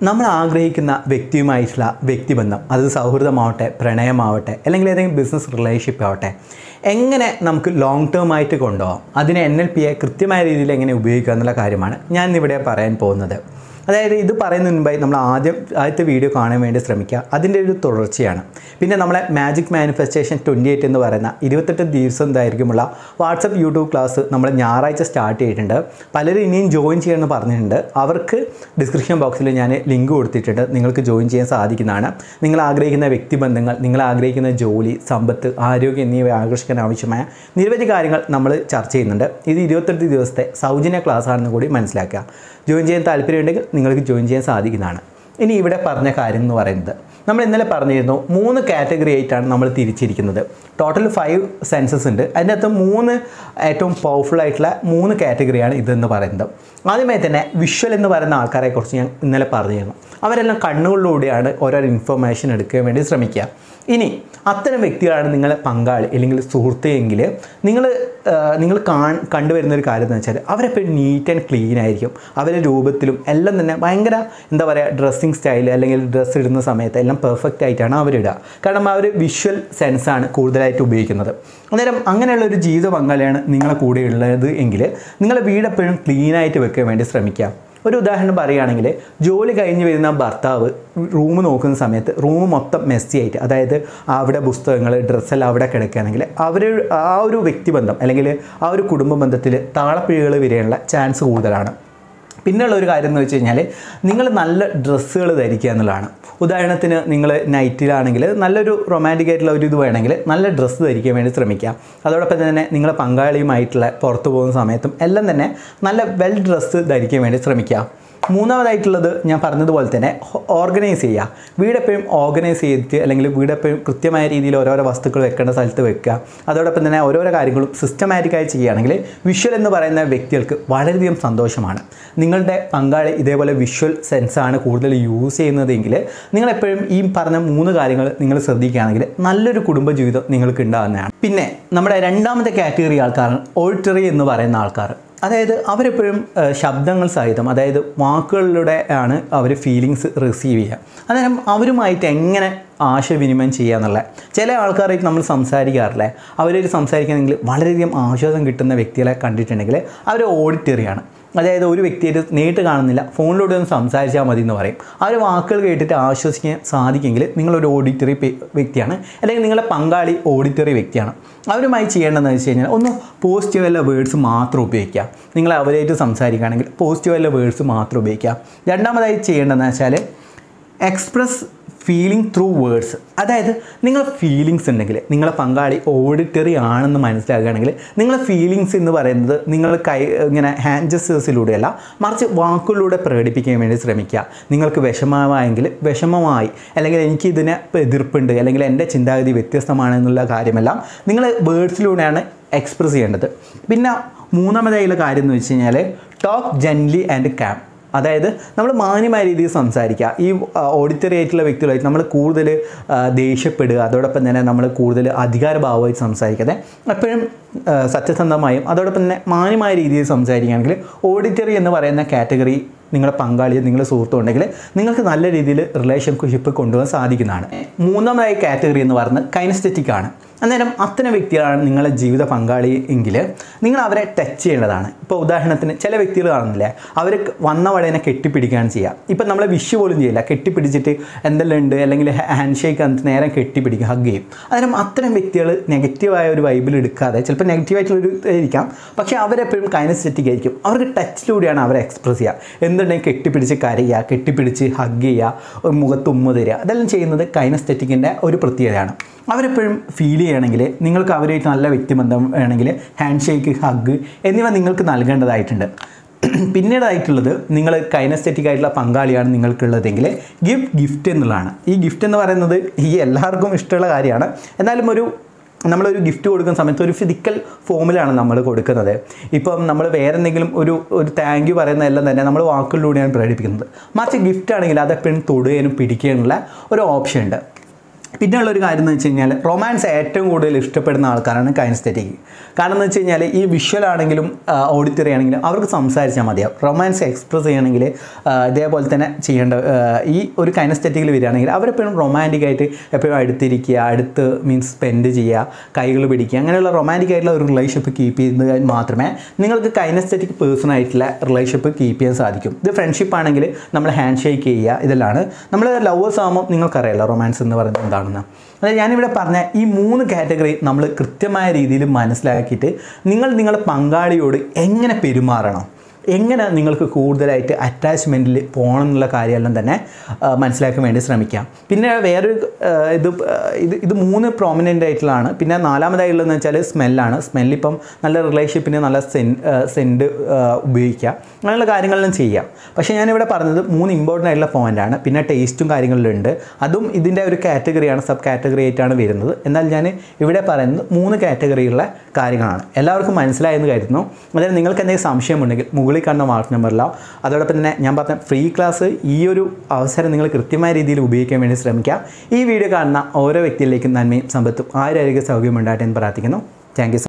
നമ്മൾ ആഗ്രഹിക്കുന്ന വ്യക്തിയുമായിട്ടുള്ള വ്യക്തിബന്ധം, അത് സൗഹൃദമാവട്ടെ, പ്രണയമാവട്ടെ, അല്ലെങ്കിൽ ഏതെങ്കിലും ബിസിനസ് റിലേഷൻഷിപ്പ് ആവട്ടെ, എങ്ങനെ നമുക്ക് ലോങ് ടേം ആയിട്ട് കൊണ്ടുപോകാം, അതിനെ NLPയെ കൃത്യമായ രീതിയിൽ എങ്ങനെ ഉപയോഗിക്കുക എന്നുള്ള കാര്യമാണ് ഞാൻ ഇവിടെ പറയാൻ പോകുന്നത്. അതായത് ഇത് പറയുന്നതിന് മുമ്പായി നമ്മൾ ആദ്യത്തെ വീഡിയോ കാണാൻ വേണ്ടി ശ്രമിക്കുക. അതിൻ്റെ ഒരു തുടർച്ചയാണ്. പിന്നെ നമ്മളെ മാജിക് മാനിഫെസ്റ്റേഷൻ 28 എന്ന് പറയുന്ന 28 ദിവസം ദൈർഘ്യമുള്ള വാട്സപ്പ് യൂട്യൂബ് ക്ലാസ് നമ്മൾ ഞായറാഴ്ച സ്റ്റാർട്ട് ചെയ്തിട്ടുണ്ട്. പലരും ഇനിയും ജോയിൻ ചെയ്യണമെന്ന് പറഞ്ഞിട്ടുണ്ട്. അവർക്ക് ഡിസ്ക്രിപ്ഷൻ ബോക്സിൽ ഞാൻ ലിങ്ക് കൊടുത്തിട്ടുണ്ട്. നിങ്ങൾക്ക് ജോയിൻ ചെയ്യാൻ സാധിക്കുന്നതാണ്. നിങ്ങൾ ആഗ്രഹിക്കുന്ന വ്യക്തിബന്ധങ്ങൾ, നിങ്ങൾ ആഗ്രഹിക്കുന്ന ജോലി, സമ്പത്ത്, ആരോഗ്യം എന്നിവ ആകർഷിക്കാൻ ആവശ്യമായ നിരവധി കാര്യങ്ങൾ നമ്മൾ ചർച്ച ചെയ്യുന്നുണ്ട്. ഇത് 28 ദിവസത്തെ സൗജന്യ ക്ലാസ് ആണെന്ന് കൂടി മനസ്സിലാക്കുക. ജോയിൻ ചെയ്യാൻ താല്പര്യമുണ്ടെങ്കിൽ നിങ്ങൾക്ക് ജോയിൻ ചെയ്യാൻ സാധിക്കുന്നതാണ്. ഇനി ഇവിടെ പറഞ്ഞ കാര്യം എന്ന് പറയുന്നത്, നമ്മൾ ഇന്നലെ പറഞ്ഞിരുന്നു 3 കാറ്റഗറി ആയിട്ടാണ് നമ്മൾ തിരിച്ചിരിക്കുന്നത്. ടോട്ടൽ 5 സെൻസസ് ഉണ്ട്. അതിൻ്റെ അകത്ത് 3 ഏറ്റവും പവർഫുൾ ആയിട്ടുള്ള 3 കാറ്റഗറിയാണ് ഇതെന്ന് പറയുന്നത്. ആദ്യമായി തന്നെ വിഷ്വൽ എന്ന് പറയുന്ന ആൾക്കാരെക്കുറിച്ച് ഞാൻ ഇന്നലെ പറഞ്ഞിരുന്നു. അവരെല്ലാം കണ്ണുകളിലൂടെയാണ് ഓരോ ഇൻഫർമേഷൻ എടുക്കാൻ വേണ്ടി ശ്രമിക്കുക. ഇനി അത്തരം വ്യക്തികളാണ് നിങ്ങളെ പങ്കാളി അല്ലെങ്കിൽ സുഹൃത്ത് എങ്കിൽ നിങ്ങൾ കണ്ടുവരുന്നൊരു കാര്യം എന്ന് വെച്ചാൽ അവരെപ്പോഴും നീറ്റ് ആൻഡ് ക്ലീൻ ആയിരിക്കും. അവരുടെ രൂപത്തിലും എല്ലാം തന്നെ ഭയങ്കര എന്താ പറയുക, ഡ്രസ്സിങ് സ്റ്റൈൽ അല്ലെങ്കിൽ ഡ്രസ്സ് ഇടുന്ന സമയത്ത് എല്ലാം പെർഫെക്റ്റ് ആയിട്ടാണ് അവരിടുക. കാരണം അവർ വിഷ്വൽ സെൻസാണ് കൂടുതലായിട്ട് ഉപയോഗിക്കുന്നത്. അന്നേരം അങ്ങനെയുള്ളൊരു ജീവിത പങ്കാളിയാണ് നിങ്ങളെ കൂടെ ഉള്ളത് എങ്കിൽ നിങ്ങളെ വീടെപ്പോഴും ക്ലീനായിട്ട് വെക്കാൻ വേണ്ടി ശ്രമിക്കുക. ഒരു ഉദാഹരണം പറയുകയാണെങ്കിൽ, ജോലി കഴിഞ്ഞ് വരുന്ന ഭർത്താവ് റൂം നോക്കുന്ന സമയത്ത് റൂം മൊത്തം മെസ്സി ആയിട്ട്, അതായത് അവിടെ പുസ്തകങ്ങൾ, ഡ്രസ്സെല്ലാം അവിടെ കിടക്കുകയാണെങ്കിൽ ആ ഒരു വ്യക്തിബന്ധം അല്ലെങ്കിൽ ആ ഒരു കുടുംബ ബന്ധത്തിൽ താളപ്പിഴകൾ വരാനുള്ള ചാൻസ് കൂടുതലാണ്. പിന്നെയുള്ള ഒരു കാര്യം എന്ന് വെച്ച് കഴിഞ്ഞാൽ, നിങ്ങൾ നല്ല ഡ്രസ്സുകൾ ധരിക്കുക എന്നുള്ളതാണ്. ഉദാഹരണത്തിന് നിങ്ങൾ നൈറ്റിലാണെങ്കിൽ നല്ലൊരു റൊമാൻറ്റിക് ആയിട്ടുള്ള ഒരു ഇത് വേണമെങ്കിൽ നല്ല ഡ്രസ്സ് ധരിക്കാൻ വേണ്ടി ശ്രമിക്കുക. അതോടൊപ്പം തന്നെ നിങ്ങളെ പങ്കാളിയുമായിട്ടുള്ള പുറത്തു പോകുന്ന സമയത്തും എല്ലാം തന്നെ നല്ല വെൽ ഡ്രസ്സ് ധരിക്കാൻ വേണ്ടി ശ്രമിക്കുക. മൂന്നാമതായിട്ടുള്ളത് ഞാൻ പറഞ്ഞതുപോലെ തന്നെ ഓർഗനൈസ് ചെയ്യുക. വീടെപ്പോഴും ഓർഗനൈസ് ചെയ്തിട്ട് അല്ലെങ്കിൽ വീടെപ്പോഴും കൃത്യമായ രീതിയിൽ ഓരോരോ വസ്തുക്കൾ വെക്കേണ്ട സ്ഥലത്ത് വെക്കുക. അതോടൊപ്പം തന്നെ ഓരോരോ കാര്യങ്ങളും സിസ്റ്റമാറ്റിക്കായി ചെയ്യുകയാണെങ്കിൽ വിഷ്വൽ എന്ന് പറയുന്ന വ്യക്തികൾക്ക് വളരെയധികം സന്തോഷമാണ്. നിങ്ങളുടെ പങ്കാളി ഇതേപോലെ വിഷ്വൽ സെൻസാണ് കൂടുതൽ യൂസ് ചെയ്യുന്നതെങ്കിൽ നിങ്ങളെപ്പോഴും ഈ പറഞ്ഞ 3 കാര്യങ്ങൾ നിങ്ങൾ ശ്രദ്ധിക്കുകയാണെങ്കിൽ നല്ലൊരു കുടുംബജീവിതം നിങ്ങൾക്ക് ഉണ്ടാകുന്നതാണ്. പിന്നെ നമ്മുടെ രണ്ടാമത്തെ കാറ്റഗറി ആൾക്കാരാണ് ഓഡിറ്ററി എന്ന് പറയുന്ന ആൾക്കാർ. അതായത് അവരെപ്പോഴും ശബ്ദങ്ങൾ സഹിതം, അതായത് വാക്കുകളിലൂടെ ആണ് അവർ ഫീലിങ്സ് റിസീവ് ചെയ്യുക. അന്നേരം അവരുമായിട്ട് എങ്ങനെ ആശയവിനിമയം ചെയ്യുക എന്നുള്ളത്. ചില ആൾക്കാരായിട്ട് നമ്മൾ സംസാരിക്കാറില്ലേ, അവരൊരു സംസാരിക്കുകയാണെങ്കിൽ വളരെയധികം ആശ്വാസം കിട്ടുന്ന വ്യക്തികളെ കണ്ടിട്ടുണ്ടെങ്കിൽ അവർ ഓഡിറ്ററിയാണ്. അതായത് ഒരു വ്യക്തിയായിട്ട് നേരിട്ട് കാണുന്നില്ല, ഫോണിലൂടെ ഒന്ന് സംസാരിച്ചാൽ മതി എന്ന് പറയും. ആ ഒരു വാക്കുകൾ കേട്ടിട്ട് ആശ്വസിക്കാൻ സാധിക്കുമെങ്കിൽ നിങ്ങളൊരു ഓഡിറ്ററി വ്യക്തിയാണ്, അല്ലെങ്കിൽ നിങ്ങളുടെ പങ്കാളി ഓഡിറ്ററി വ്യക്തിയാണ്. അവരുമായി ചെയ്യേണ്ടതെന്ന് വെച്ച് കഴിഞ്ഞാൽ ഒന്ന് പോസിറ്റീവ് ആയിട്ടുള്ള വേർഡ്സ് മാത്രം ഉപയോഗിക്കുക. നിങ്ങൾ അവരായിട്ട് സംസാരിക്കുകയാണെങ്കിൽ പോസിറ്റീവ് ആയിട്ടുള്ള വേർഡ്സ് മാത്രം ഉപയോഗിക്കുക. രണ്ടാമതായി ചെയ്യേണ്ടതെന്ന് വെച്ചാൽ എക്സ്പ്രസ് ഫീലിംഗ് ത്രൂ വേർഡ്സ്. അതായത് നിങ്ങൾ ഫീലിങ്സ് ഉണ്ടെങ്കിൽ നിങ്ങളെ പങ്കാളി ഓഡിറ്ററി ആണെന്ന് മനസ്സിലാക്കുകയാണെങ്കിൽ നിങ്ങളെ ഫീലിങ്സ് എന്ന് പറയുന്നത് നിങ്ങൾ ഇങ്ങനെ ഹാൻഡ് ജസ്റ്റേഴ്സിലൂടെയല്ല, മറിച്ച് വാക്കുകളിലൂടെ പ്രകടിപ്പിക്കാൻ വേണ്ടി ശ്രമിക്കുക. നിങ്ങൾക്ക് വിഷമമായെങ്കിൽ വിഷമമായി, അല്ലെങ്കിൽ എനിക്കിതിനെ എതിർപ്പുണ്ട്, അല്ലെങ്കിൽ എൻ്റെ ചിന്താഗതി വ്യത്യസ്തമാണെന്നുള്ള കാര്യമെല്ലാം നിങ്ങൾ വേർഡ്സിലൂടെയാണ് എക്സ്പ്രസ് ചെയ്യേണ്ടത്. പിന്നെ മൂന്നാമതായുള്ള കാര്യം എന്ന് വെച്ച് കഴിഞ്ഞാൽ ടോക്ക് ജെന്റ്ലി ആൻഡ് കാം. അതായത് നമ്മൾ മാന്യമായ രീതിയിൽ സംസാരിക്കുക. ഈ ഓഡിറ്ററി ആയിട്ടുള്ള വ്യക്തികളായിട്ട് നമ്മൾ കൂടുതൽ ദേഷ്യപ്പെടുക, അതോടൊപ്പം തന്നെ നമ്മൾ കൂടുതൽ അധികാരഭാവമായിട്ട് സംസാരിക്കാതെ എപ്പോഴും സത്യസന്ധമായും അതോടൊപ്പം തന്നെ മാന്യമായ രീതിയിൽ സംസാരിക്കുകയാണെങ്കിൽ ഓഡിറ്ററി എന്ന് പറയുന്ന കാറ്റഗറി നിങ്ങളുടെ പങ്കാളിയെ, നിങ്ങളുടെ സുഹൃത്തുണ്ടെങ്കിൽ നിങ്ങൾക്ക് നല്ല രീതിയിൽ റിലേഷൻഷിപ്പ് കൊണ്ടുപോകാൻ സാധിക്കുന്നതാണ്. മൂന്നാമതായി കാറ്റഗറി എന്ന് പറയുന്നത് കൈനസ്തെറ്റിക് ആണ്. അന്നേരം അത്തരം വ്യക്തികളാണ് നിങ്ങളുടെ ജീവിത പങ്കാളി എങ്കിൽ നിങ്ങൾ അവരെ ടച്ച് ചെയ്യേണ്ടതാണ്. ഇപ്പോൾ ഉദാഹരണത്തിന് ചില വ്യക്തികൾ കാണുന്നില്ലേ, അവർ വന്ന വടനെ കെട്ടിപ്പിടിക്കുകയാണ് ചെയ്യുക. ഇപ്പം നമ്മളെ വിഷ് പോലും ചെയ്യില്ല, കെട്ടിപ്പിടിച്ചിട്ട് എന്തെല്ലാം ഉണ്ട് അല്ലെങ്കിൽ ഹാൻഡ് ഷേക്ക് എന്നിട്ട് നേരെ കെട്ടിപ്പിടിക്കും, ഹഗ് ചെയ്യും. അന്നേരം അത്തരം വ്യക്തികൾ നെഗറ്റീവായ ഒരു വൈബിൽ എടുക്കാതെ, ചിലപ്പോൾ നെഗറ്റീവായിട്ടുള്ളൊരു ഇതായിരിക്കാം, പക്ഷേ അവരെപ്പോഴും കൈനസ്തെറ്റിക് ആയിരിക്കും. അവർക്ക് ടച്ചിലൂടെയാണ് അവർ എക്സ്പ്രസ് ചെയ്യുക. എന്തുണ്ടെങ്കിൽ കെട്ടിപ്പിടിച്ച് കരയുക, കെട്ടിപ്പിടിച്ച് ഹഗ് ചെയ്യുക, മുഖത്ത് ഉമ്മ തരിക, അതെല്ലാം ചെയ്യുന്നത് കൈനസ്തെറ്റിക്കിൻ്റെ ഒരു പ്രത്യേകതയാണ്. അവരെപ്പോഴും ഫീൽ ചെയ്യുകയാണെങ്കിൽ നിങ്ങൾക്ക് അവരായിട്ട് നല്ല വ്യക്തിബന്ധം വേണമെങ്കിൽ ഹാൻഡ് ഷേക്ക്, ഹഗ് എന്നിവ നിങ്ങൾക്ക് നൽകേണ്ടതായിട്ടുണ്ട്. പിന്നീടായിട്ടുള്ളത്, നിങ്ങൾ കൈനസ്തെറ്റിക് ആയിട്ടുള്ള പങ്കാളിയാണ് നിങ്ങൾക്കുള്ളതെങ്കിൽ ഗിഫ്റ്റ് എന്നുള്ളതാണ്. ഈ ഗിഫ്റ്റ് എന്ന് പറയുന്നത് എല്ലാവർക്കും ഇഷ്ടമുള്ള കാര്യമാണ്. എന്നാലും നമ്മളൊരു ഗിഫ്റ്റ് കൊടുക്കുന്ന സമയത്ത് ഒരു ഫിസിക്കൽ ഫോമിലാണ് നമ്മൾ കൊടുക്കുന്നത്. ഇപ്പം നമ്മൾ വേറെ എന്തെങ്കിലും ഒരു താങ്ക് യു പറയുന്നതെല്ലാം തന്നെ നമ്മൾ വാക്കുകളിലൂടെയാണ് പ്രകടിപ്പിക്കുന്നത്. മറിച്ച് ഗിഫ്റ്റ് ആണെങ്കിൽ അതെപ്പോഴും തൊടുകയും പിടിക്കാനുള്ള ഒരു ഓപ്ഷൻ ഉണ്ട്. പിന്നെയുള്ളൊരു കാര്യം എന്ന് വെച്ച് കഴിഞ്ഞാൽ റൊമാൻസ് ഏറ്റവും കൂടുതൽ ഇഷ്ടപ്പെടുന്ന ആൾക്കാരാണ് കൈനസ്തെറ്റിക്. കാരണം എന്ന് വെച്ച് കഴിഞ്ഞാൽ ഈ വിഷ്വൽ ആണെങ്കിലും ഓഡിറ്ററി ആണെങ്കിലും അവർക്ക് സംസാരിച്ചാൽ മതിയാവും. റൊമാൻസ് എക്സ്പ്രസ് ചെയ്യണമെങ്കിൽ ഇതേപോലെ തന്നെ ചെയ്യേണ്ട ഈ ഒരു കൈനസ്തെറ്റിക്കിൽ വരികയാണെങ്കിൽ അവരെപ്പോഴും റൊമാൻറ്റിക്കായിട്ട് എപ്പോഴും അടുത്തിരിക്കുക, അടുത്ത് മീൻസ് സ്പെൻഡ് ചെയ്യുക, കൈകൾ പിടിക്കുക, അങ്ങനെയുള്ള റൊമാൻറ്റിക് ആയിട്ടുള്ള ഒരു റിലേഷൻഷിപ്പ് കീപ്പ് ചെയ്യുന്നത് മാത്രമേ നിങ്ങൾക്ക് കൈനസ്തെറ്റിക് പേഴ്സണായിട്ടുള്ള റിലേഷൻഷിപ്പ് കീപ്പ് ചെയ്യാൻ സാധിക്കും. ഇത് ഫ്രണ്ട്ഷിപ്പ് ആണെങ്കിൽ നമ്മൾ ഹാൻഡ് ഷേക്ക് ചെയ്യുക, ഇതെല്ലാം നമ്മൾ ലവേഴ്സ് ആകുമ്പോൾ നിങ്ങൾക്കറിയാലോ റൊമാൻസ് എന്ന് പറയുന്നത് എന്താണെന്ന്. അതായത് ഞാനിവിടെ പറഞ്ഞ ഈ 3 കാറ്റഗറി നമ്മൾ കൃത്യമായ രീതിയിൽ മനസ്സിലാക്കിയിട്ട് നിങ്ങളുടെ പങ്കാളിയോട് എങ്ങനെ പെരുമാറണം, എങ്ങനെ നിങ്ങൾക്ക് കൂടുതലായിട്ട് അറ്റാച്ച്മെൻറ്റിൽ പോകണം എന്നുള്ള കാര്യമെല്ലാം തന്നെ മനസ്സിലാക്കാൻ വേണ്ടി ശ്രമിക്കാം. പിന്നെ വേറൊരു ഇത് 3 പ്രോമിനൻ്റ് ആയിട്ടുള്ളതാണ്. പിന്നെ 4മതായിട്ടുള്ളതെന്ന് വെച്ചാൽ സ്മെല്ലാണ്. സ്മെല്ലിപ്പം നല്ല റിലേഷൻഷിപ്പിന് നല്ല സെൻറ്റ് ഉപയോഗിക്കുക, അങ്ങനെയുള്ള കാര്യങ്ങളെല്ലാം ചെയ്യാം. പക്ഷേ ഞാനിവിടെ പറഞ്ഞത് 3 ഇമ്പോർട്ടൻ്റ് ആയിട്ടുള്ള പോയിൻ്റാണ്. പിന്നെ ടേസ്റ്റും കാര്യങ്ങളിലുണ്ട്, അതും ഇതിൻ്റെ ഒരു കാറ്റഗറിയാണ്, സബ് കാറ്റഗറി ആയിട്ടാണ് വരുന്നത്. എന്നാൽ ഞാൻ ഇവിടെ പറയുന്നത് 3 കാറ്റഗറിയുള്ള കാര്യങ്ങളാണ്. എല്ലാവർക്കും മനസ്സിലായെന്ന് കരുതുന്നു. അതായത് നിങ്ങൾക്ക് എന്തെങ്കിലും സംശയമുണ്ടെങ്കിൽ മുകളിൽ കാണുന്ന വാട്സ്ആപ്പ് നമ്പറിലോ, അതോടൊപ്പം തന്നെ ഞാൻ പറഞ്ഞ ഫ്രീ ക്ലാസ് ഈ ഒരു അവസരം നിങ്ങൾ കൃത്യമായ രീതിയിൽ ഉപയോഗിക്കാൻ വേണ്ടി ശ്രമിക്കുക. ഈ വീഡിയോ കാണുന്ന ഓരോ വ്യക്തിയിലേക്കും നന്മയും സമ്പത്തും ആരോഗ്യ സൗകര്യം ഉണ്ടാകട്ടെ എന്ന് പ്രാർത്ഥിക്കുന്നു. Thank you.